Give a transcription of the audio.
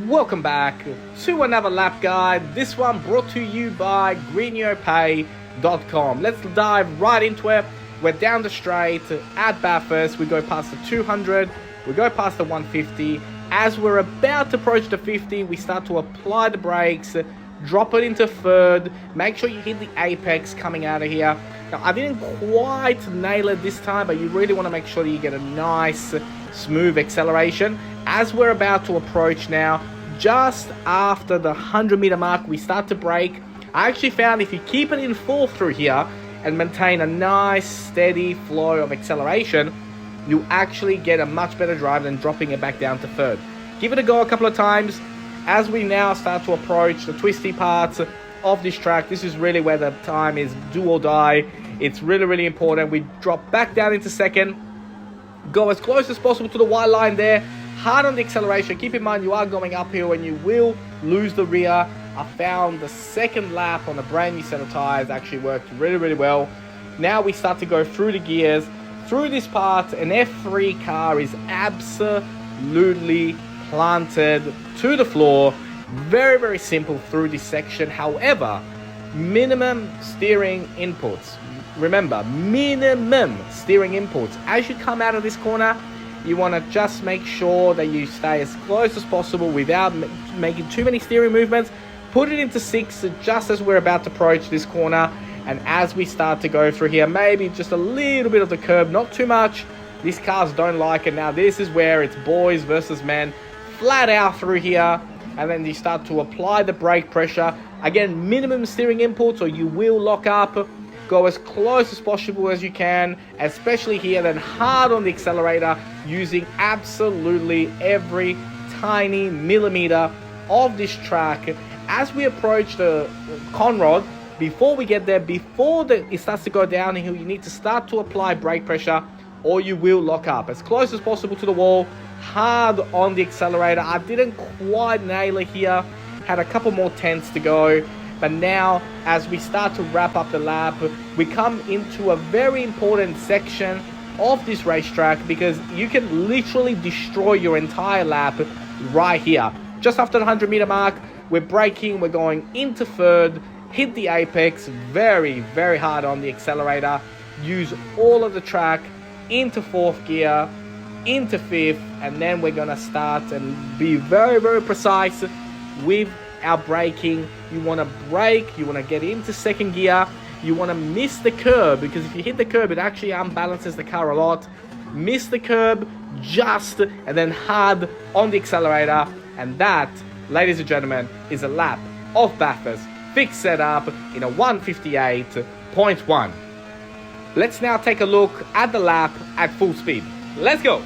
Welcome back to another lap guide. This one brought to you by greeniopay.com. Let's dive right into it. We're down the straight at Bathurst. We go past the 200. We go past the 150. As we're about to approach the 50, we start to apply the brakes, drop it into third. Make sure you hit the apex coming out of here. Now, I didn't quite nail it this time, but you really want to make sure that you get a nice, smooth acceleration. As we're about to approach now, just after the 100-meter mark, we start to brake. I actually found if you keep it in full through here and maintain a nice, steady flow of acceleration, you actually get a much better drive than dropping it back down to third. Give it a go a couple of times. As we now start to approach the twisty parts of this track, this is really where the time is do or die. It's really, really important. We drop back down into second. Go as close as possible to the white line there. Hard on the acceleration. Keep in mind you are going uphill and you will lose the rear. I found the second lap on a brand new set of tires actually worked really, really well. Now we start to go through the gears. Through this part, an F3 car is absolutely planted to the floor. Very, very simple through this section. However, minimum steering inputs. Remember, minimum steering inputs. As you come out of this corner, you want to just make sure that you stay as close as possible without making too many steering movements. Put it into 6 just as we're about to approach this corner. And as we start to go through here, maybe just a little bit of the curb, not too much. These cars don't like it. Now this is where it's boys versus men. Flat out through here. And then you start to apply the brake pressure. Again, minimum steering inputs or you will lock up. Go as close as possible as you can, especially here, then hard on the accelerator, using absolutely every tiny millimeter of this track. As we approach the conrod, before we get there, before it starts to go downhill, you need to start to apply brake pressure or you will lock up. As close as possible to the wall, hard on the accelerator. I didn't quite nail it here, had a couple more tenths to go. But now, as we start to wrap up the lap, we come into a very important section of this racetrack because you can literally destroy your entire lap right here. Just after the 100-meter mark, we're braking, we're going into third, hit the apex, very, very hard on the accelerator, use all of the track into fourth gear, into fifth, and then we're going to start and be very, very precise with our braking. You want to brake, you want to get into second gear, you want to miss the curb, because if you hit the curb it actually unbalances the car a lot. Miss the curb just, and then hard on the accelerator, and that, ladies and gentlemen, is a lap of Bathurst fixed setup in a 158.1. Let's now take a look at the lap at full speed. Let's go.